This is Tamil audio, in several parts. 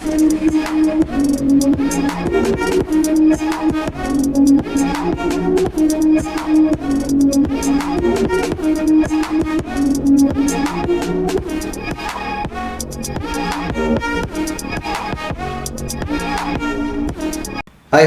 Hi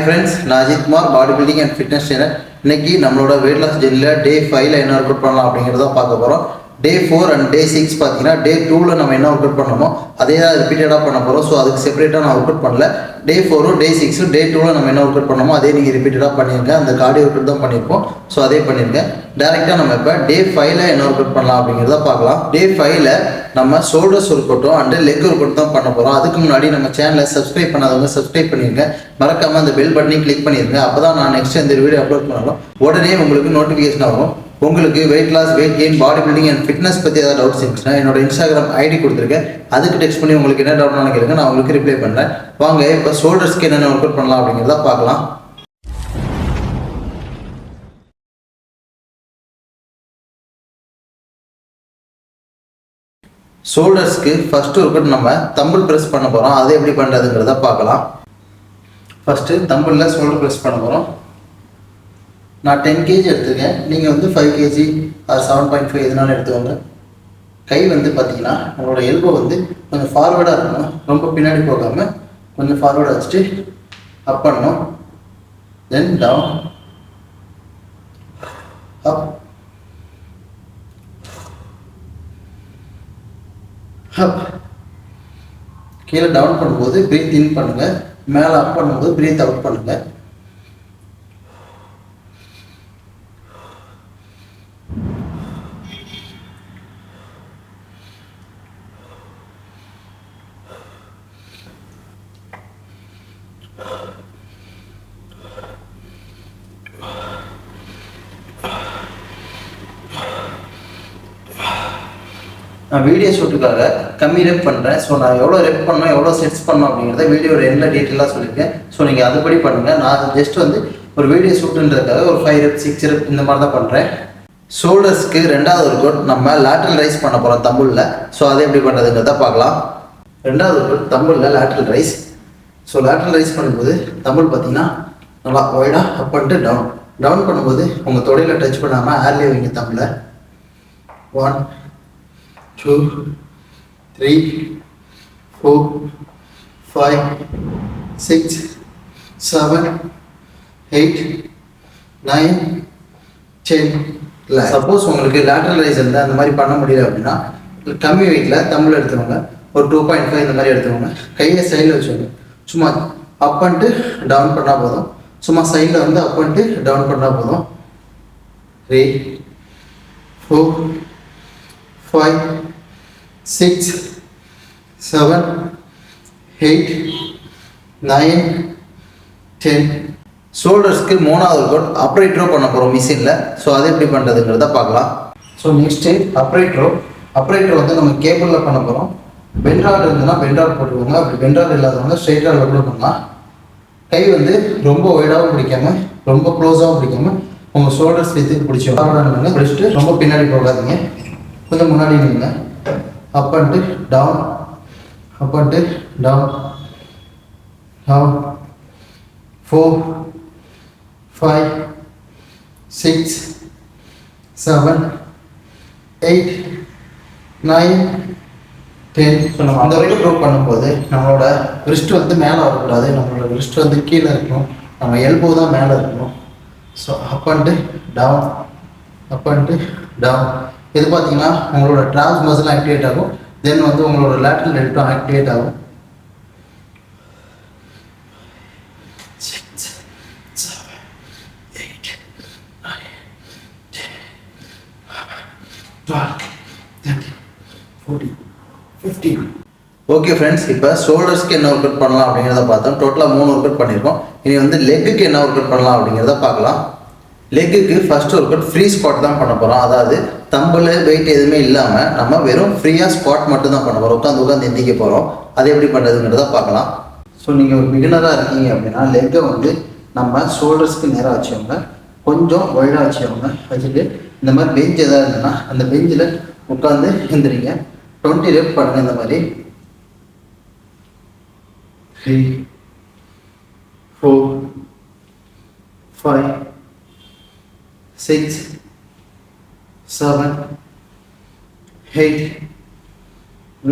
friends, நான் Ajith Kumar body building and fitness trainer. இன்னைக்கு நம்மளோட வெயிட் லாஸ் ஜெர்னியில் டே 5ல் என்ன ஒர்க் அவுட் பண்ணலாம் அப்படிங்கிறத பார்க்க போகிறோம். டே 4 அண்ட் டே 6 பார்த்தீங்கன்னா டே 2ல் நம்ம என்ன ஒர்க் அவுட் பண்ணணுமோ அதே தான் ரிப்பீட்டடாக பண்ண போகிறோம். ஸோ அதுக்கு செப்பரேட்டாக நான் ஒர்க் அவுட் பண்ணல. டே 4 டே 6 டே 2ல் நம்ம என்ன ஒர்க் அவுட் பண்ணணுமோ அதே நீங்கள் ரிப்பீட்டடாக பண்ணியிருக்கேன். அந்த கார்டியோ ஒர்க் அவுட் தான் பண்ணியிருப்போம். ஸோ அதே பண்ணியிருக்கேன். டேரெக்டாக நம்ம இப்போ டே 5ல் என்ன ஒர்க் அவுட் பண்ணலாம் அப்படிங்கிறத பார்க்கலாம். டே 5ல் நம்ம shoulders workout and leg workout தான் பண்ண போகிறோம். அதுக்கு முன்னாடி நம்ம சேனலை சப்ஸ்கிரைப் பண்ணாதவங்க சப்ஸ்கிரைப் பண்ணிருங்க. மறக்காமல் அந்த பெல் பட்டனையும் கிளிக் பண்ணிருங்க. அப்போ தான் நான் நெக்ஸ்ட் இந்த வீடியோ அப்லோட் பண்ணாலும் உடனே உங்களுக்கு நோட்டிஃபிகேஷன் ஆகும். உங்களுக்கு weight loss, weight gain, body building and fitness பற்றி ஏதாவது டவுட்ஸ் இருந்துச்சுன்னா என்னோட இன்ஸ்டாகிராம் ஐடி கொடுத்துருக்கேன். அதுக்கு டெக்ஸ்ட் பண்ணி உங்களுக்கு என்ன டவுட்னாலும் கேளுங்க, நான் உங்களுக்கு ரிப்ளை பண்ணுறேன். வாங்க இப்போ ஷோல்டர்ஸ்க்கு என்னென்ன ஒர்க் அவுட் பண்ணலாம் அப்படிங்கிறத பார்க்கலாம். ஷோல்டர்ஸ்க்கு ஃபஸ்ட்டு ஒர்க் அவுட் நம்ம தம்பிள் ப்ரெஸ் பண்ண போகிறோம். அதை எப்படி பண்ணுறதுங்கிறத பார்க்கலாம். ஃபஸ்ட்டு தம்பிளில் ஷோல்டர் ப்ரெஸ் பண்ண போகிறோம். நான் 10 kg எடுத்துருக்கேன். நீங்கள் வந்து 5 kg ஆர் 7.5 எதுனாலும் எடுத்துக்கோங்க. கை வந்து பார்த்தீங்கன்னா உங்களோட எல்போ வந்து கொஞ்சம் ஃபார்வேர்டாக இருக்கணும். ரொம்ப பின்னாடி போகாமல் கொஞ்சம் ஃபார்வேர்டாக வச்சுட்டு அப் பண்ணணும். தென் டவுன், அப், அப். கீழே டவுன் பண்ணும்போது பிரீத் இன் பண்ணுங்கள். மேலே அப் பண்ணும்போது பிரீத் அவுட் பண்ணுங்கள். நான் வீடியோ ஷூட்டுக்காக கம்மி ரெப் பண்ணுறேன். ஸோ நான் எவ்வளோ ரெப் பண்ணோம், எவ்வளோ செட்ஸ் பண்ணோம் அப்படிங்கிறத வீடியோ எல்லாம் டீட்டெயிலாக சொல்லியிருக்கேன். ஸோ நீங்கள் அதுபடி பண்ணுங்கள். நான் ஜஸ்ட் வந்து ஒரு வீடியோ ஷூட்டுன்றதுக்காக ஒரு 5 ரெப் 6 ரெப் இந்த மாதிரி தான் பண்ணுறேன். ஷோல்டர்ஸ்க்கு ரெண்டாவது ஒர்க் அவுட் நம்ம லேட்ரல் ரைஸ் பண்ண போகிறோம் தம்பிளில். ஸோ அதை எப்படி பண்ணுறதுங்கிறத பார்க்கலாம். ரெண்டாவது ஒர்க் அவுட் தம்பிளில் lateral raise. So lateral raise பண்ணும்போது தம்பிள் பார்த்தீங்கன்னா நல்லா ஒய்டாக அப் பண்ணிட்டு டவுன். டவுன் பண்ணும்போது உங்கள் தொடையில் டச் பண்ணாமல் ஏர்லேயே வைங்க தம்பில். 1 2 3 4 5 6 7 8 9 10 11. சப்போஸ் உங்களுக்கு லேட்ரல் ரைஸ் இருந்தால் அந்த மாதிரி பண்ண முடியல அப்படின்னா கம்மி வெயிட்டில் தம்பிள் எடுத்துக்கோங்க. ஒரு 2.5 இந்த மாதிரி எடுத்துக்கோங்க. கையை சைடில் வச்சுக்கோங்க. சும்மா அப் பண்ணிட்டு டவுன் பண்ணால் போதும். சும்மா சைடில் வந்து அப் பண்ணிட்டு டவுன் பண்ணால் போதும். 3 4 5 6 7 8 9 10. ஷோல்டர்ஸ்க்கு மூணாவது ஒர்க் அவுட் அப்ரைட் ரோ பண்ண போகிறோம் மிஷினில். ஸோ அதை எப்படி பண்ணுறதுங்கிறத பார்க்கலாம். So next upright row. Upright row வந்து நம்ம கேபிளில் பண்ண போகிறோம். பென்ட்ராட் இருந்ததுன்னா பென்ட்ராட் போட்டுக்கோங்க. அப்படி பென்ட்ராட் இல்லாதவங்க ஸ்ட்ரெயிட் ராட் கூட பண்ணலாம். கை வந்து ரொம்ப ஒய்டாகவும் பிடிக்காம ரொம்ப க்ளோஸாகவும் பிடிக்காம உங்கள் ஷோல்டர்ஸ் எடுத்து பிடிச்சோம். பிடிச்சிட்டு ரொம்ப பின்னாடி போகாதீங்க. கொஞ்சம் முன்னாடி நிற்குங்க. Up and down, up and down, down. 4 5 6 7 8 9 10. So நம்ம அந்த வரைக்கும் ப்ரூவ் பண்ணும்போது நம்மளோட ரிஸ்ட் வந்து மேலே வரக்கூடாது. நம்மளோட ரிஸ்ட் வந்து கீழே இருக்கணும். நம்ம எல்போ தான் மேலே இருக்கணும். So up and down, up and down. இது பார்த்தீங்கன்னா உங்களோட ட்ரான்ஸ் மசில் ஆக்டிவேட் ஆகும். தென் வந்து உங்களோட லேட்ரல் டெல்டும் ஆக்டிவேட் ஆகும். 6 7 8 9 10 12 13 14 15. ஓகே ஃப்ரெண்ட்ஸ், இப்போ ஷோல்டர்ஸ்க்கு என்ன ஒர்க் அவுட் பண்ணலாம் அப்படிங்கிறத பார்த்தோம். டோட்டலாக 3 ஒர்க் அவுட் பண்ணியிருக்கோம். இனி வந்து லெக்குக்கு என்ன ஒர்க் அவுட் பண்ணலாம் அப்படிங்கிறத பார்க்கலாம். லெக்குக்கு first work out free squat தான் பண்ண போகிறோம். அதாவது தம்பிள் வெயிட் எதுவுமே இல்லாமல் நம்ம வெறும் ஃப்ரீயாக ஸ்குவாட் மட்டும் தான் பண்ண போகிறோம். உட்காந்து எந்திக்க போகிறோம். அதை எப்படி பண்ணுறதுங்கிறத பார்க்கலாம். ஸோ நீங்கள் ஒரு பிகினராக இருக்கீங்க அப்படின்னா லெக்கை வந்து நம்ம ஷோல்டர்ஸ்க்கு நேராக வச்சவங்க, கொஞ்சம் ஒய்டாக வச்சவங்க வச்சுட்டு இந்த மாதிரி பெஞ்ச் எதாவது இருந்ததுன்னா அந்த பெஞ்சில் உட்காந்து எழுந்திரிங்க. 20 ரெப் பண்ணுங்கள். இந்த மாதிரி 3 4 5 6 7 8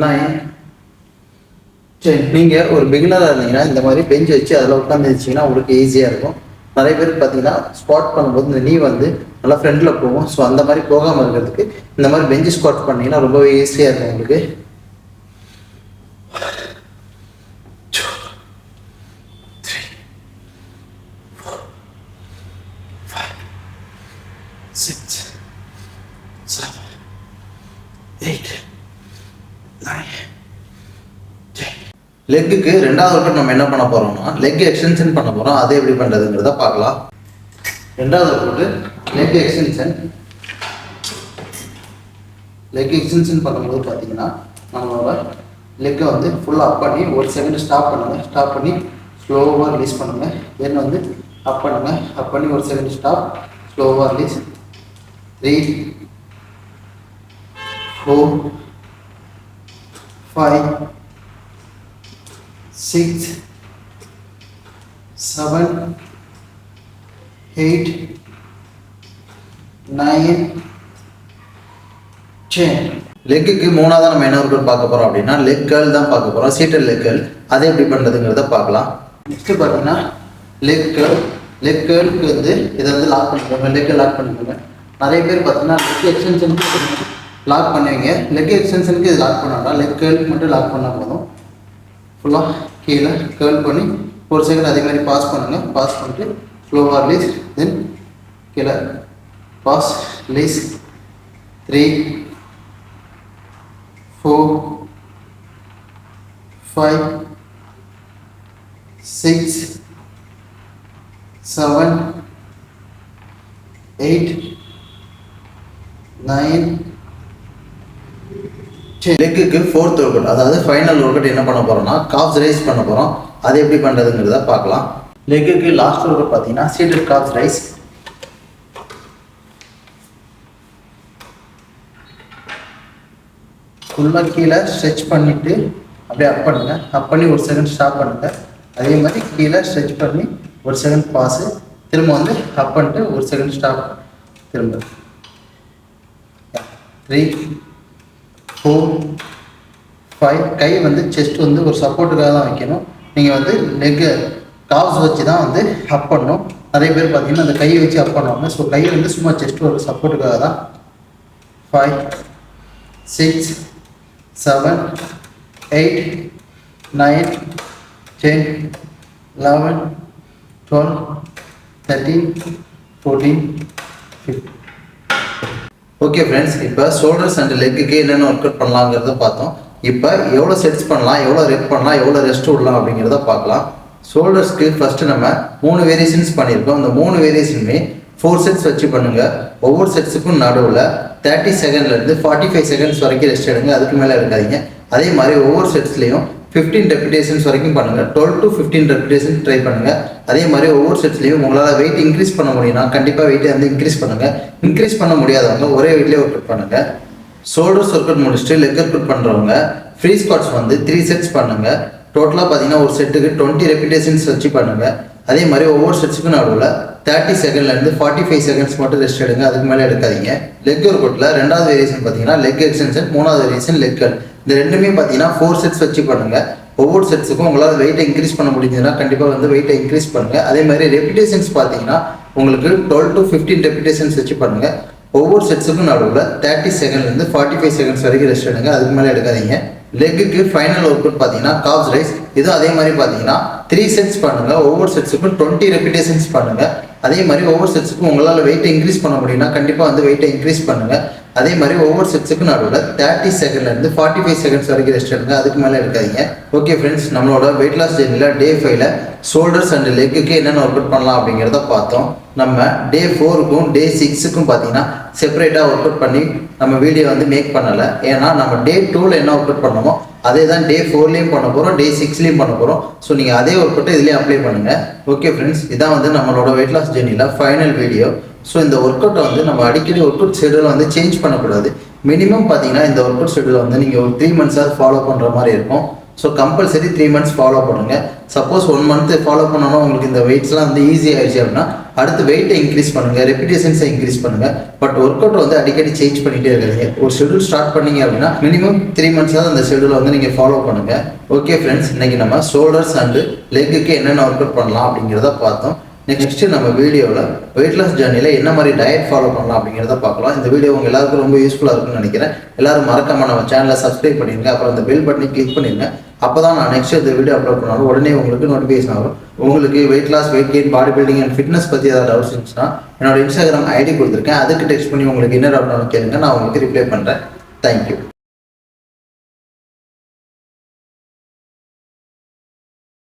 9 10. நீங்கள் ஒரு பிகினராக இருந்தீங்கன்னா இந்த மாதிரி பெஞ்ச் வச்சு அதில் உட்காந்துருச்சிங்கன்னா உங்களுக்கு ஈஸியாக இருக்கும். நிறைய பேர் பார்த்தீங்கன்னா ஸ்குவாட் பண்ணும்போது இந்த நீ வந்து நல்லா ஃப்ரண்டில் போகும். ஸோ அந்த மாதிரி போகாமல் இருக்கிறதுக்கு இந்த மாதிரி பெஞ்சு ஸ்குவாட் பண்ணிங்கன்னா ரொம்பவே ஈஸியாக இருக்கும் உங்களுக்கு. 6 7 8 9 10. லெக்குக்கு ரெண்டாவது ஒர்க்கவுட் நம்ம என்ன பண்ண போறோம்னா லெக் எக்ஸ்டென்ஷன் பண்ண போறோம். அதை எப்படி பண்றதுங்கிறத பார்க்கலாம். ரெண்டாவது workout leg extension. Leg extension பண்ணும்போது பார்த்தீங்கன்னா நம்மளோட லெக்கை வந்து ஃபுல்லாக அப் பண்ணி ஒரு செகண்ட் ஸ்டாப் பண்ணுங்க. ஸ்டாப் பண்ணி ஸ்லோவாக ரிலீஸ் பண்ணுங்க. தென் வந்து அப் பண்ணுங்க. அப் பண்ணி ஒரு செகண்ட் ஸ்டாப், ஸ்லோவாக ரிலீஸ். 3 4 5 6 7 8 9 10. லெக்குக்கு மூணாவது நம்ம என்ன ஒர்க் பார்க்க போறோம் அப்படின்னா லெக் கேர்ள் தான் பார்க்க போறோம். Seated leg curl. அதை எப்படி பண்றதுங்கிறத பார்க்கலாம். நெக்ஸ்ட் பார்த்தீங்கன்னா லெக் கேர்ள். லெக் கேர்ளுக்கு வந்து இதை வந்து லாக் பண்ணிக்கோங்க. லெக்கை லாக் பண்ணிக்கோங்க. நிறைய பேர் பார்த்தீங்கன்னா லெக் எக்ஸ்டென்ஷனுக்கு லாக் பண்ணுவீங்க. லெக் எக்ஸ்டென்ஷனுக்கு இது லாக் பண்ணாண்டா லெக் கேர்ளுக்கு மட்டும் லாக் பண்ணால் போதும். ஃபுல்லாக கீழே கேர்ள் பண்ணி ஒரு செகண்ட் அதே மாதிரி பாஸ் பண்ணுங்க. பாஸ் பண்ணிட்டு ஸ்லோவாக ரிலீஸ். தென் கீழே பாஸ் ரிலீஸ். 3 4 5 6 7 8 9 10. லெக்குக்கு ஃபோர்த் ஒர்க் அவுட், அதாவது ஃபைனல் ஒர்க் அவுட் என்ன பண்ண போறோம்னா காப்ஸ் ரைஸ் பண்ண போறோம். அது எப்படி பண்றதுங்கிறத பார்க்கலாம். லெக்குக்கு லாஸ்ட் ஒர்க் அவுட் பார்த்தீங்கன்னா சீட்டட் காப்ஸ் ரைஸ். ஃபுல்லாக கீழே ஸ்ட்ரெச் பண்ணிவிட்டு அப்படியே அப் பண்ணுங்க. அப் பண்ணி ஒரு செகண்ட் ஸ்டாப் பண்ணுங்க. அதே மாதிரி கீழே ஸ்ட்ரெச் பண்ணி ஒரு செகண்ட் பாஸு, திரும்ப வந்து அப் பண்ணிட்டு ஒரு செகண்ட் ஸ்டாப், திரும்ப 3 4 5. கை வந்து செஸ்ட் வந்து ஒரு சப்போர்ட்டுக்காக தான் வைக்கணும். நீங்கள் வந்து லெக்கு காப்ஸ் வச்சு தான் வந்து அப் பண்ணணும். நிறைய பேர் பார்த்தீங்கன்னா அந்த கையை வச்சு அப் பண்ணுவாங்க. ஸோ கை வந்து சும்மா செஸ்ட் ஒரு சப்போர்ட்டுக்காக தான். 5 6 7 8 9 10 11 12 13 14 15. ஓகே ஃப்ரெண்ட்ஸ், இப்போ ஷோல்டர்ஸ் அண்ட் லெக்குக்கு என்னென்ன ஒர்க் அவுட் பண்ணலாங்கிறத பார்த்தோம். இப்போ எவ்வளோ செட்ஸ் பண்ணலாம், எவ்வளோ ரெப் பண்ணலாம், எவ்வளோ ரெஸ்ட் விடலாம் அப்படிங்கிறத பார்க்கலாம். ஷோல்டர்ஸ்க்கு ஃபஸ்ட்டு நம்ம 3 வேரியேஷன்ஸ் பண்ணியிருக்கோம். அந்த 3 வேரியேஷனுமே 4 செட்ஸ் வச்சு பண்ணுங்க. ஒவ்வொரு செட்ஸுக்கும் நடுவில் 30 செகண்ட்லேருந்து 45 செகண்ட்ஸ் வரைக்கும் ரெஸ்ட் எடுங்க. அதுக்கு மேலே இருக்காதீங்க. அதே மாதிரி ஒவ்வொரு செட்ஸ்லையும் 15 ரெப்பிடேஷன்ஸ் வரைக்கும் பண்ணுங்க. 12 to 15 ரெப்பிடேஷன்ஸ் ட்ரை பண்ணுங்க. அதே மாதிரி ஒவ்வொரு செட்ஸ்லையும் உங்களால் வெயிட் இன்க்ரீஸ் பண்ண முடியும்னா கண்டிப்பாக வெயிட்டை வந்து இன்க்ரீஸ் பண்ணுங்க. இன்க்ரீஸ் பண்ண முடியாதவங்க ஒரே வெயிட்லேயே ஒர்க் அவுட் பண்ணுங்க. ஷோல்டர்ஸ் ஒர்க் அவுட் முடிச்சுட்டு லெக் ஒர்க் அவுட் பண்ணுறவங்க ஃப்ரீ ஸ்குவாட்ஸ் வந்து 3 செட்ஸ் பண்ணுங்க. டோட்டலாக பார்த்தீங்கன்னா ஒரு செட்டுக்கு 20 ரெப்பிடேஷன்ஸ் வச்சு பண்ணுங்க. அதே மாதிரி ஒவ்வொரு செட்ஸுக்கும் நடுவில் 30 செகண்ட்லேருந்து 45 செகண்ட்ஸ் மட்டும் ரெஸ்ட் எடுங்க. அதுக்கு மேலே எடுக்காதீங்க. லெக் ஒர்க் அவுட்டில் ரெண்டாவது வேரியேஷன் பார்த்தீங்கன்னா லெக் எக்ஸ்டென்ஷன், மூணாவது வேரியேஷன் லெக் கர்ல். இந்த ரெண்டுமே பார்த்தீங்கன்னா 4 செட்ஸ் வச்சு பண்ணுங்க. ஒவ்வொரு செட்ஸுக்கும் உங்களால் வெயிட்டை இன்க்ரீஸ் பண்ண முடிஞ்சதுன்னா கண்டிப்பாக வந்து வெயிட்டை இன்க்ரீஸ் பண்ணுங்க. அதே மாதிரி ரெப்பிடேஷன்ஸ் பார்த்தீங்கன்னா உங்களுக்கு 12 to 15 ரெப்பிடேஷன்ஸ் வச்சு பண்ணுங்க. ஒவ்வொரு செட்ஸுக்கும் நடுவில் 30 செகண்ட்லேருந்து 45 செகண்ட்ஸ் வரைக்கும் ரெஸ்ட் எடுங்க. அதுக்கு மேலே எடுக்காதீங்க. லெக்குக்கு ஃபைனல் ஒர்க் அவுட் பார்த்தீங்கன்னா காப்ஸ் ரைஸ். இதுவும் அதே மாதிரி பார்த்தீங்கன்னா 3 செட்ஸ் பண்ணுங்க. ஒவ்வொரு செட்ஸுக்கும் 20 ரெப்பிடேஷன்ஸ் பண்ணுங்க. அதே மாதிரி ஒவ்வொரு செட்ஸுக்கும் உங்களால் வெயிட்டை இன்க்ரீஸ் பண்ண முடியும்னா கண்டிப்பாக வந்து வெயிட்டை இன்க்ரீஸ் பண்ணுங்க. அதே மாதிரி ஒவ்வொரு செட்ஸுக்கும் நடுவில் 30 செகண்ட்லேருந்து 45 செகண்ட்ஸ் வரைக்கும் ரெஸ்ட் எடுங்க. அதுக்கு மேலே எடுக்காதீங்க. ஓகே ஃப்ரெண்ட்ஸ், நம்மளோட வெயிட் லாஸ் ஜெர்னியில் டே 5ல ஷோல்டர்ஸ் அண்ட் லெக்குக்கு என்னென்ன ஒர்க் அவுட் பண்ணலாம் அப்படிங்கிறத பார்த்தோம். நம்ம டே 4க்கும் டே 6க்கும் பார்த்தீங்கன்னா செப்பரேட்டாக ஒர்க் அவுட் பண்ணி நம்ம வீடியோ வந்து மேக் பண்ணலை. ஏன்னா நம்ம டே 2ல் என்ன ஒர்க் அவுட் பண்ணோமோ அதே தான் டே 4லேயும் பண்ண போகிறோம், டே 6லேயும் பண்ண போகிறோம். ஸோ நீங்கள் அதே ஒர்க் அவுட்டை இதுலேயும் அப்ளை பண்ணுங்கள். ஓகே ஃப்ரெண்ட்ஸ், இதான் வந்து நம்மளோட வெயிட் லாஸ் ஜெர்னியில் ஃபைனல் வீடியோ. ஸோ இந்த ஒர்க் அவுட்டை வந்து நம்ம அடிக்கடி ஒர்க் அவுட் ஷெடியூலை வந்து சேஞ்ச் பண்ணக்கூடாது. மினிமம் பார்த்தீங்கன்னா இந்த ஒர்க் அவுட் ஷெடியூலை வந்து நீங்கள் ஒரு 3 மந்த்ஸாக ஃபாலோ பண்ணுற மாதிரி இருக்கும். ஸோ கம்பல்சரி 3 months ஃபாலோ பண்ணுங்கள். சப்போஸ் 1 month ஃபாலோ பண்ணாலும் உங்களுக்கு இந்த வெயிட்ஸ்லாம் வந்து ஈஸி ஆயிடுச்சு அப்படின்னா அடுத்து வெயிட்டை இன்க்ரீஸ் பண்ணுங்கள், ரெப்பிடேஷன்ஸை இன்க்ரீஸ் பண்ணுங்கள். பட் ஒர்க் அவுட் வந்து அடிக்கடி சேஞ்ச் பண்ணிகிட்டே இருக்காங்க. ஒரு ஷெடியூல் ஸ்டார்ட் பண்ணீங்க அப்படின்னா மினிமம் 3 months அந்த ஷெடியூலை வந்து நீங்கள் ஃபாலோ பண்ணுங்கள். ஓகே ஃப்ரெண்ட்ஸ், இன்னைக்கு நம்ம ஷோல்டர்ஸ் அண்டு லெக்குக்கு என்னென்ன ஒர்க் அவுட் பண்ணலாம் அப்படிங்கிறத பார்த்தோம். நெக்ஸ்ட்டு நம்ம வீடியோவில் வெயிட் லாஸ் ஜர்னியில் என்ன மாதிரி டயட் ஃபாலோ பண்ணலாம் அப்படிங்கிறத பார்க்கலாம். இந்த வீடியோ உங்கள் எல்லாருக்கும் ரொம்ப யூஸ்ஃபுல்லாக இருக்கும்னு நினைக்கிறேன். எல்லாரும் மறக்காம நம்ம சேனலை சப்ஸ்கிரைப் பண்ணிடுங்க, அப்புறம் அந்த பெல் பட்டனை கிளிக் பண்ணிடுங்க. அப்போ தான் நான் நெக்ஸ்ட் இந்த வீடியோ அப்லோட் பண்ணாலும் உடனே உங்களுக்கு நோட்டிஃபிகேஷன் ஆகும். உங்களுக்கு weight loss, weight gain, body building and fitness பற்றி ஏதாவது டவுட்ஸ் இருந்துச்சுன்னா என்னோட இன்ஸ்டாகிராம் ஐடி கொடுத்துருக்கேன், அதுக்கு டெக்ஸ்ட் பண்ணி உங்களுக்கு என்ன டவுட்னாலும் கேளுங்க, நான் உங்களுக்கு ரிப்ளை பண்ணுறேன். தேங்க்யூ.